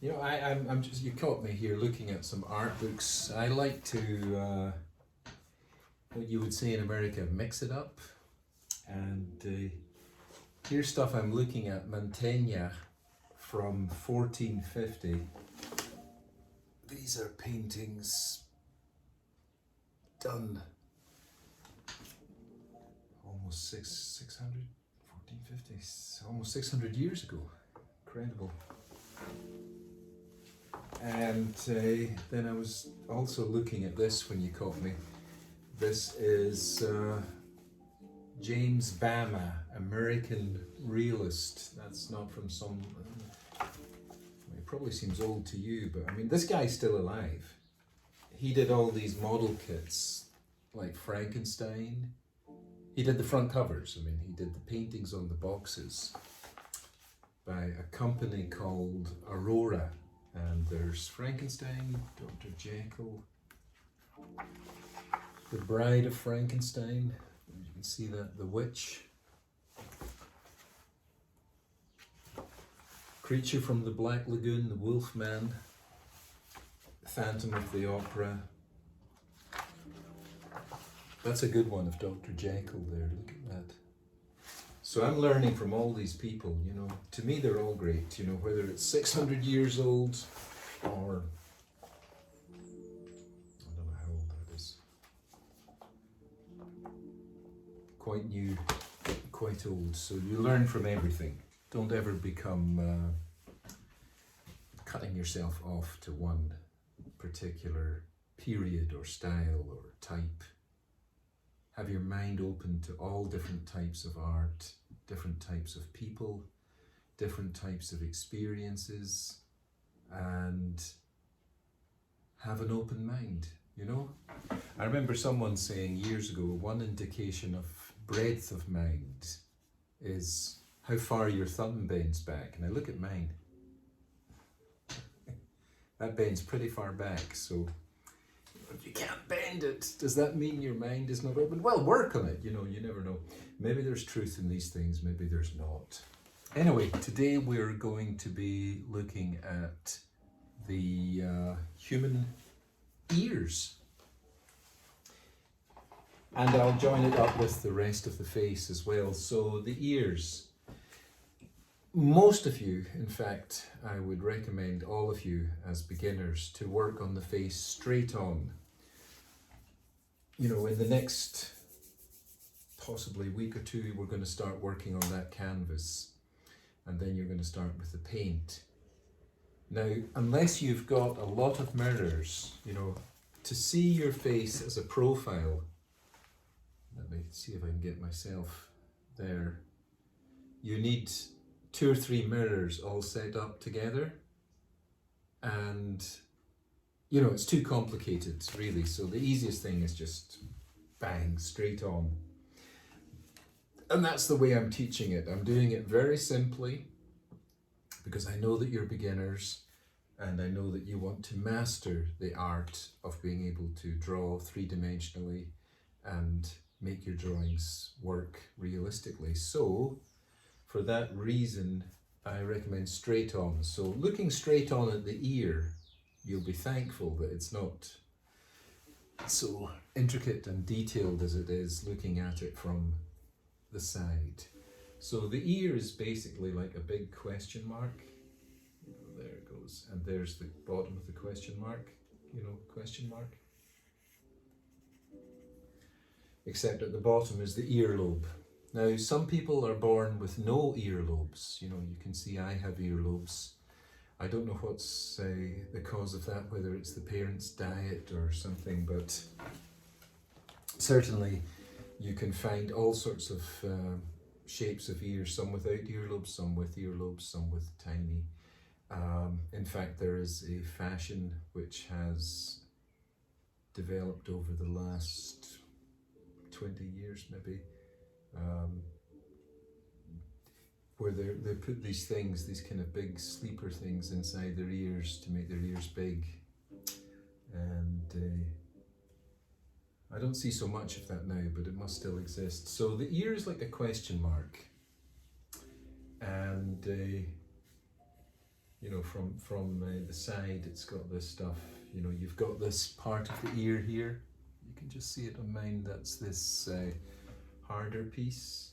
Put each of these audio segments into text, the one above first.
You know, I'm just, you caught me here looking at some art books. I like to, what you would say in America, mix it up. And here's stuff I'm looking at, Mantegna from 1450. These are paintings done almost 600, 1450, almost 600 years ago. Incredible. And then I was also looking at this when you caught me. This is James Bama, American realist. That's not from some, it probably seems old to you, but I mean, this guy's still alive. He did all these model kits, like Frankenstein. He did the front covers. I mean, he did the paintings on the boxes by a company called Aurora. And there's Frankenstein, Dr. Jekyll, the Bride of Frankenstein. You can see that, the witch. Creature from the Black Lagoon, the Wolfman, Phantom of the Opera. That's a good one of Dr. Jekyll there, look at that. So I'm learning from all these people, you know, to me they're all great, you know, whether it's 600 years old or, I don't know how old that is, quite new, quite old. So you learn from everything. Don't ever become cutting yourself off to one particular period or style or type. Have your mind open to all different types of art, different types of people, different types of experiences, and have an open mind, you know? I remember someone saying years ago, one indication of breadth of mind is how far your thumb bends back. And I look at mine. That bends pretty far back, so if you can't bend it, does that mean your mind is not open? Well, work on it, you know, you never know. Maybe there's truth in these things, maybe there's not. Anyway, today we're going to be looking at the human ears. And I'll join it up with the rest of the face as well. So the ears. Most of you, in fact, I would recommend all of you as beginners to work on the face straight on. You know, in the next possibly week or two, we're going to start working on that canvas, and then you're going to start with the paint. Now, unless you've got a lot of mirrors, you know, to see your face as a profile, let me see if I can get myself there, you need 2 or 3 mirrors all set up together, and you know, it's too complicated really, so the easiest thing is just bang, straight on. And that's the way I'm teaching it. I'm doing it very simply because I know that you're beginners and I know that you want to master the art of being able to draw 3-dimensionally and make your drawings work realistically. So for that reason, I recommend straight on. So looking straight on at the ear, you'll be thankful that it's not so intricate and detailed as it is looking at it from the side. So the ear is basically like a big question mark. You know, there it goes. And there's the bottom of the question mark, you know, question mark. Except at the bottom is the earlobe. Now, some people are born with no earlobes. You know, you can see I have earlobes. I don't know what's the cause of that, whether it's the parents' diet or something, but certainly you can find all sorts of shapes of ears, some without earlobes, some with earlobes, some with tiny. In fact, there is a fashion which has developed over the last 20 years maybe, where they put these things, these kind of big sleeper things inside their ears to make their ears big. And I don't see so much of that now, but it must still exist. So the ear is like a question mark. And you know, from the side, it's got this stuff. You know, you've got this part of the ear here. You can just see it on mine. That's this harder piece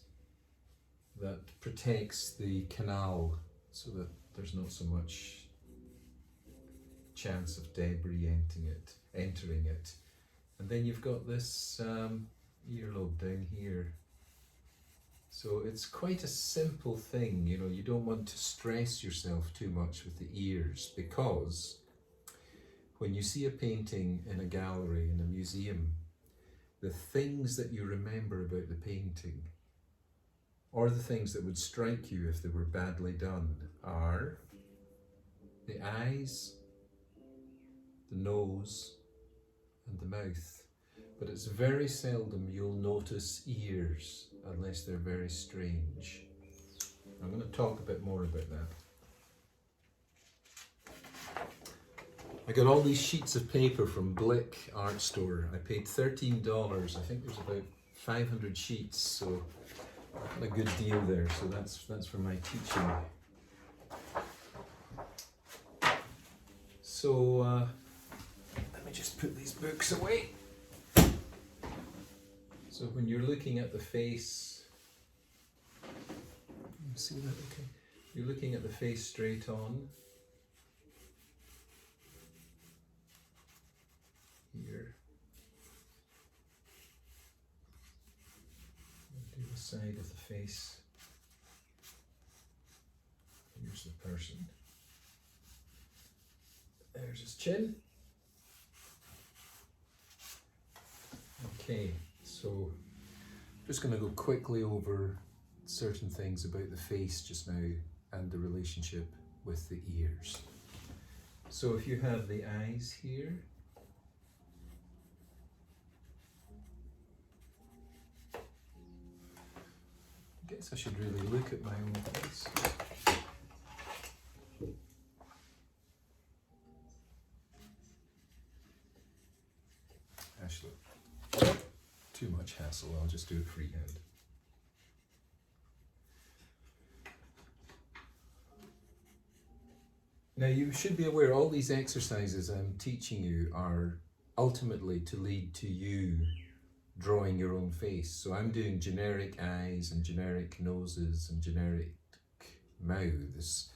that protects the canal so that there's not so much chance of debris entering it. And then you've got this earlobe down here. So it's quite a simple thing, you know, you don't want to stress yourself too much with the ears, because when you see a painting in a gallery, in a museum, the things that you remember about the painting, or the things that would strike you if they were badly done, are the eyes, the nose, and the mouth. But it's very seldom you'll notice ears unless they're very strange. I'm going to talk a bit more about that. I got all these sheets of paper from Blick Art Store. I paid $13. I think there's about 500 sheets, so a good deal there. So that's for my teaching. So let me just put these books away. So when you're looking at the face, you see that? Okay. You're looking at the face straight on. Here. Do the side of the face. Here's the person. There's his chin. Okay. So I'm just going to go quickly over certain things about the face just now and the relationship with the ears. So if you have the eyes here, I guess I should really look at my own face. Actually, too much hassle, I'll just do it freehand. Now you should be aware all these exercises I'm teaching you are ultimately to lead to you drawing your own face. So I'm doing generic eyes and generic noses and generic mouths,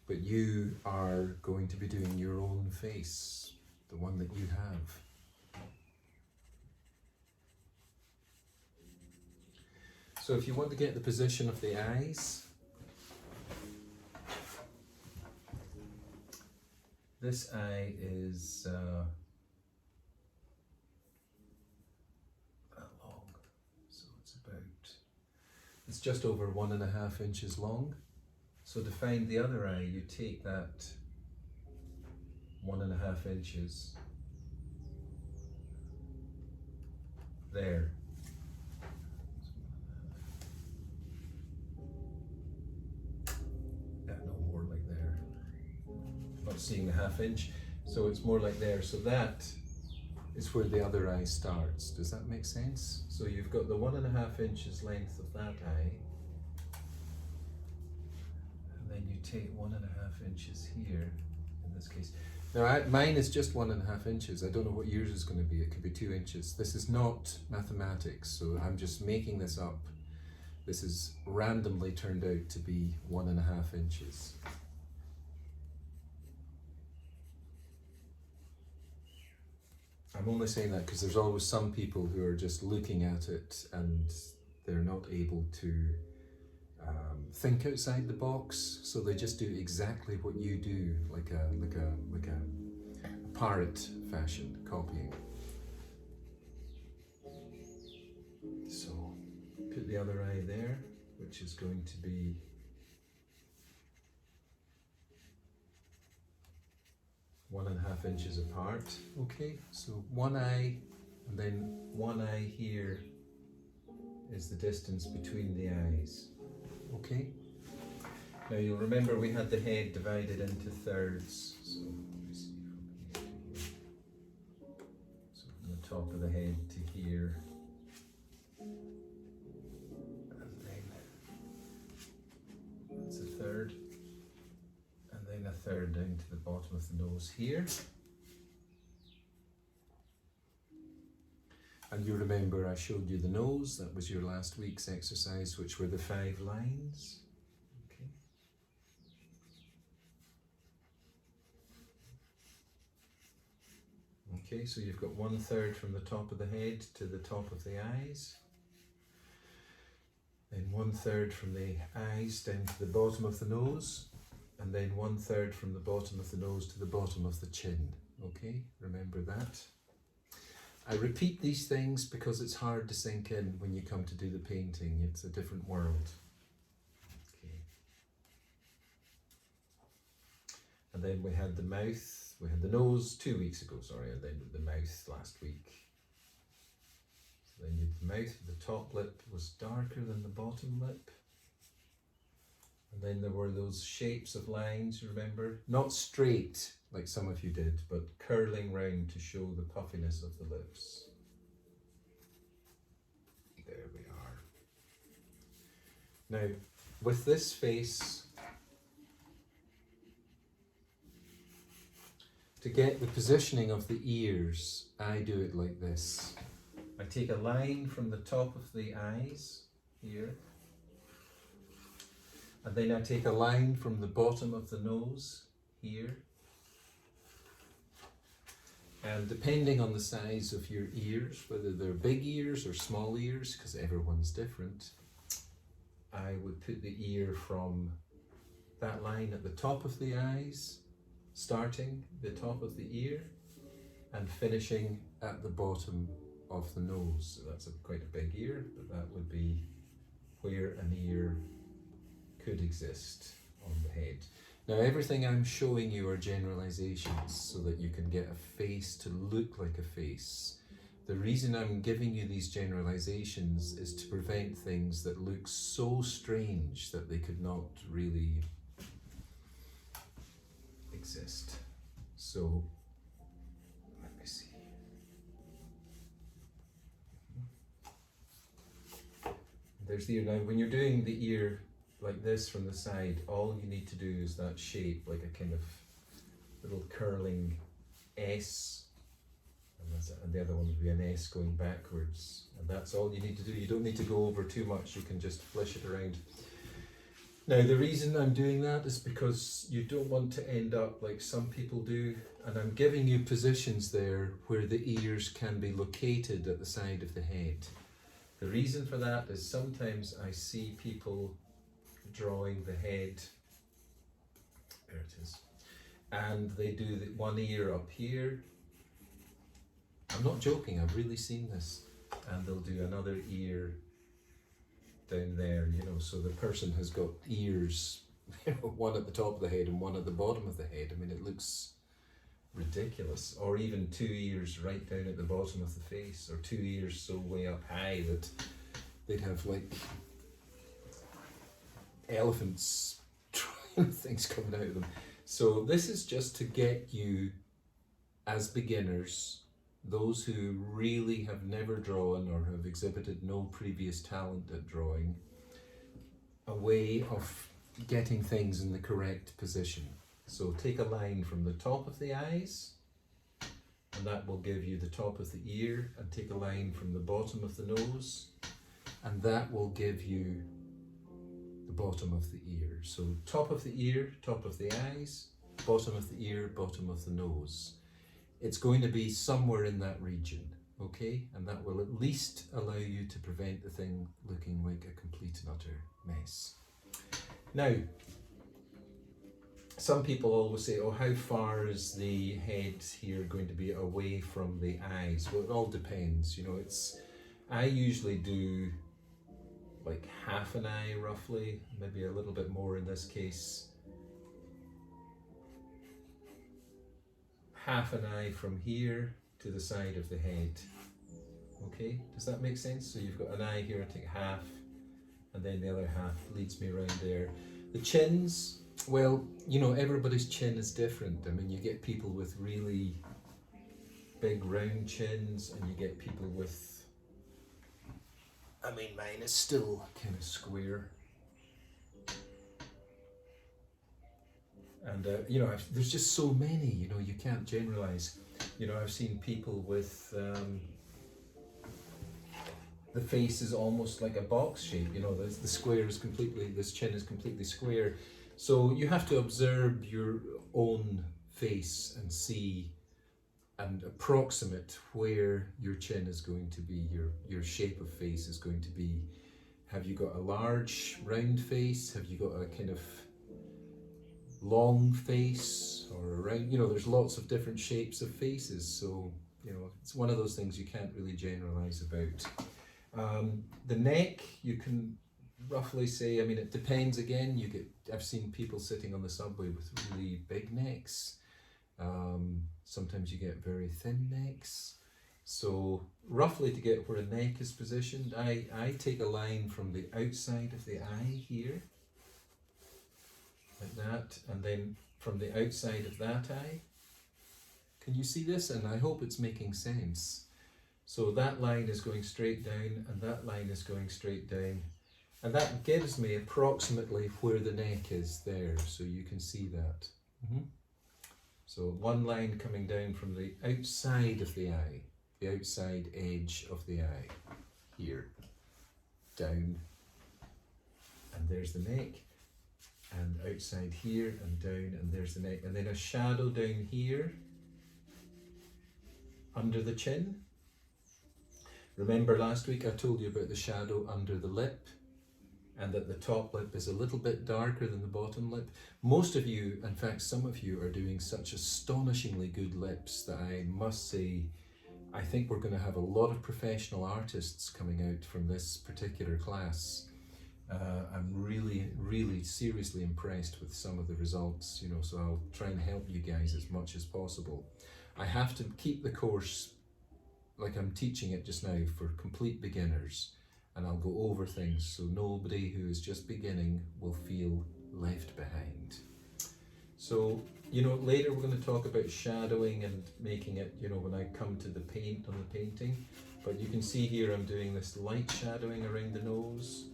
but you are going to be doing your own face, the one that you have. So if you want to get the position of the eyes, this eye is that long, so it's just over 1.5 inches long. So to find the other eye, you take that 1.5 inches there. Seeing the 1/2 inch, so it's more like there. So that is where the other eye starts. Does that make sense? So you've got the 1.5 inches length of that eye, and then you take 1.5 inches here in this case. Now mine is just 1.5 inches. I don't know what yours is going to be. It could be 2 inches. This is not mathematics, so I'm just making this up. This is randomly turned out to be 1.5 inches. I'm only saying that because there's always some people who are just looking at it and they're not able to think outside the box, so they just do exactly what you do, like a parrot fashion, copying. So put the other eye there, which is going to be one and a half inches apart. Okay, so one eye, and then one eye here is the distance between the eyes. Okay. Now you'll remember we had the head divided into thirds. So let me see from here to here. So from the top of the head to here. And then that's a third. And then a third 1/3 down to the bottom of the nose here. And you remember I showed you the nose, that was your last week's exercise, which were the 5 lines. Okay. Okay, so you've got 1/3 from the top of the head to the top of the eyes. Then 1/3 from the eyes down to the bottom of the nose. And then 1/3 from the bottom of the nose to the bottom of the chin. Okay, remember that. I repeat these things because it's hard to sink in when you come to do the painting. It's a different world. Okay. And then we had the mouth, we had the nose 2 weeks ago, sorry, and then the mouth last week. So then you had the mouth, the top lip was darker than the bottom lip. And then there were those shapes of lines, you remember? Not straight, like some of you did, but curling round to show the puffiness of the lips. There we are. Now, with this face, to get the positioning of the ears, I do it like this. I take a line from the top of the eyes, here, and then I take a line from the bottom of the nose, here. And depending on the size of your ears, whether they're big ears or small ears, because everyone's different, I would put the ear from that line at the top of the eyes, starting the top of the ear, and finishing at the bottom of the nose. So that's quite a big ear, but that would be where an ear could exist on the head. Now everything I'm showing you are generalizations so that you can get a face to look like a face. The reason I'm giving you these generalizations is to prevent things that look so strange that they could not really exist. So let me see. There's the ear. Now when you're doing the ear like this from the side, all you need to do is that shape, like a kind of little curling S, and that's it. And the other one would be an S going backwards, and that's all you need to do. You don't need to go over too much, you can just flish it around. Now the reason I'm doing that is because you don't want to end up like some people do, and I'm giving you positions there where the ears can be located at the side of the head. The reason for that is sometimes I see people drawing the head, there it is, and they do the one ear up here. I'm not joking, I've really seen this. And they'll do another ear down there, you know, so the person has got ears, one at the top of the head and one at the bottom of the head. I mean, it looks ridiculous. Or even 2 ears right down at the bottom of the face, or 2 ears so way up high that they'd have like elephants things coming out of them. So this is just to get you, as beginners, those who really have never drawn or have exhibited no previous talent at drawing, a way of getting things in the correct position. So take a line from the top of the eyes, and that will give you the top of the ear, and take a line from the bottom of the nose, and that will give you the bottom of the ear. So top of the ear, top of the eyes, bottom of the ear, bottom of the nose. It's going to be somewhere in that region, okay? And that will at least allow you to prevent the thing looking like a complete and utter mess. Now, some people always say, oh, how far is the head here going to be away from the eyes? Well, it all depends, you know. I usually do like half an eye roughly, maybe a little bit more in this case. Half an eye from here to the side of the head. Okay, does that make sense? So you've got an eye here, I take half, and then the other half leads me around there. The chins, well, you know, everybody's chin is different. I mean, you get people with really big round chins, and you get people with, I mean, mine is still kind of square. And you know, there's just so many, you know, you can't generalize. You know, I've seen people with the face is almost like a box shape, you know, the square is completely, this chin is completely square. So you have to observe your own face and see and approximate where your chin is going to be, your shape of face is going to be. Have you got a large round face? Have you got a kind of long face or a round, you know, there's lots of different shapes of faces. So, you know, it's one of those things you can't really generalize about. The neck, you can roughly say, I mean, it depends again. I've seen people sitting on the subway with really big necks. Sometimes you get very thin necks. So roughly to get where a neck is positioned, I take a line from the outside of the eye here, like that, and then from the outside of that eye. Can you see this? And I hope it's making sense. So that line is going straight down and that line is going straight down. And that gives me approximately where the neck is there, so you can see that. So one line coming down from the outside of the eye, the outside edge of the eye, here, down, and there's the neck, and outside here and down, and there's the neck, and then a shadow down here, under the chin. Remember last week I told you about the shadow under the lip, and that the top lip is a little bit darker than the bottom lip. Most of you, in fact some of you, are doing such astonishingly good lips that I must say, I think we're going to have a lot of professional artists coming out from this particular class. I'm really seriously impressed with some of the results, you know, so I'll try and help you guys as much as possible. I have to keep the course like I'm teaching it just now for complete beginners, and I'll go over things so nobody who is just beginning will feel left behind. So, you know, later we're going to talk about shadowing and making it, you know, when I come to the paint on the painting. But you can see here I'm doing this light shadowing around the nose,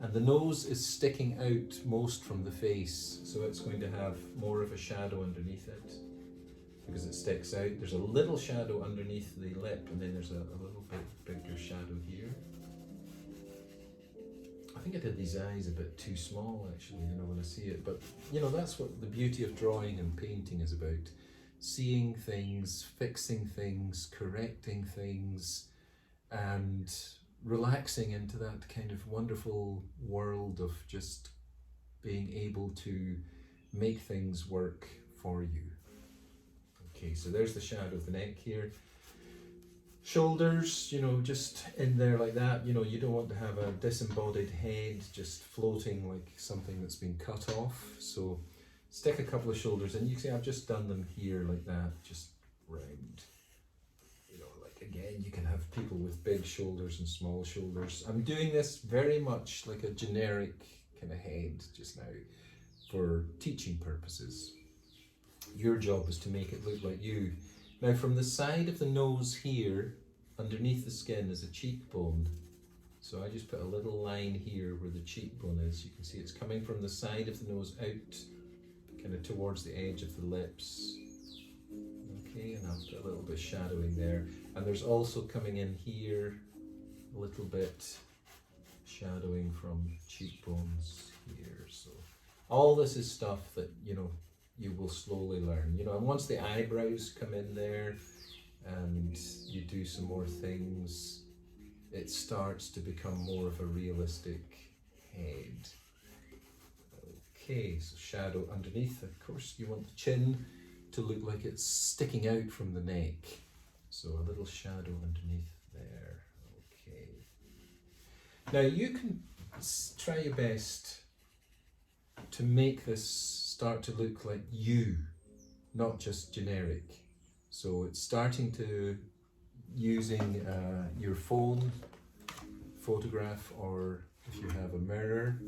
and the nose is sticking out most from the face, so it's going to have more of a shadow underneath it because it sticks out. There's a little shadow underneath the lip, and then there's a little bit bigger shadow here. I think I did these eyes a bit too small actually, you know, when I see it, but you know, that's what the beauty of drawing and painting is about. Seeing things, fixing things, correcting things, and relaxing into that kind of wonderful world of just being able to make things work for you. Okay, so there's the shadow of the neck here. Shoulders, you know, just in there like that. You know, you don't want to have a disembodied head just floating like something that's been cut off. So stick a couple of shoulders in. You can see I've just done them here like that, just round. You know, like again, you can have people with big shoulders and small shoulders. I'm doing this very much like a generic kind of head just now for teaching purposes. Your job is to make it look like you. Now from the side of the nose here, underneath the skin is a cheekbone. So I just put a little line here where the cheekbone is. You can see it's coming from the side of the nose out, kind of towards the edge of the lips. Okay, and I'll put a little bit of shadowing there. And there's also coming in here, a little bit shadowing from cheekbones here. So all this is stuff that, you know, you will slowly learn, you know, and once the eyebrows come in there and you do some more things, it starts to become more of a realistic head. Okay, so shadow underneath. Of course, you want the chin to look like it's sticking out from the neck. So a little shadow underneath there. Okay. Now you can try your best to make this start to look like you, not just generic. So it's starting to using your phone, photograph, or if you have a mirror,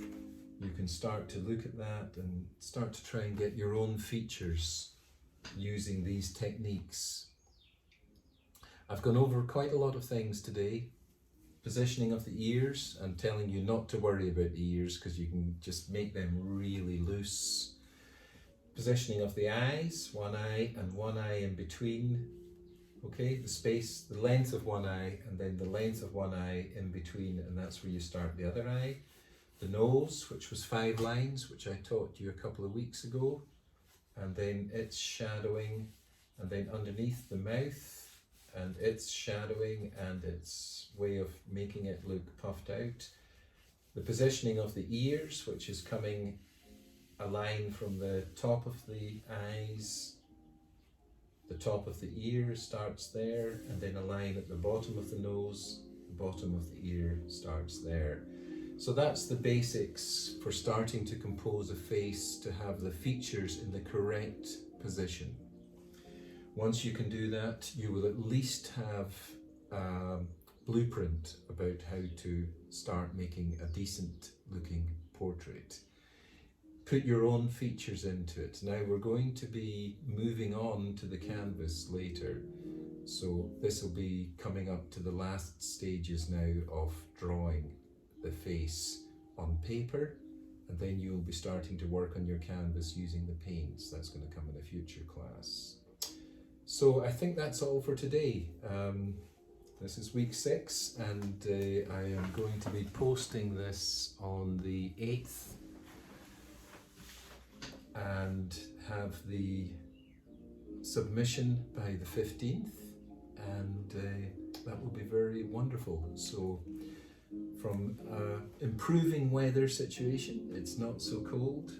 you can start to look at that and start to try and get your own features using these techniques. I've gone over quite a lot of things today. Positioning of the ears, and telling you not to worry about the ears because you can just make them really loose. positioning of the eyes, one eye and one eye in between. Okay, the space, the length of one eye, and then the length of one eye in between, and that's where you start the other eye. The nose, which was 5 lines, which I taught you a couple of weeks ago, and then its shadowing, and then underneath the mouth, and its shadowing, and its way of making it look puffed out. The positioning of the ears, which is coming a line from the top of the eyes, the top of the ear starts there, and then a line at the bottom of the nose, the bottom of the ear starts there. So that's the basics for starting to compose a face to have the features in the correct position. Once you can do that, you will at least have a blueprint about how to start making a decent looking portrait. Put your own features into it. Now we're going to be moving on to the canvas later, so this will be coming up to the last stages now of drawing the face on paper, and then you'll be starting to work on your canvas using the paints. That's going to come in a future class. So I think that's all for today. This is week 6, and I am going to be posting this on the 8th and have the submission by the 15th, and that will be very wonderful. So from improving weather situation, it's not so cold,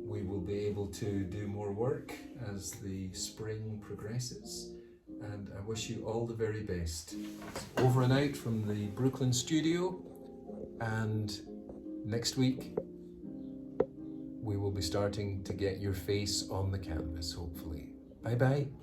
we will be able to do more work as the spring progresses, and I wish you all the very best. Over and out from the Brooklyn studio, and next week we will be starting to get your face on the canvas, hopefully. Bye bye.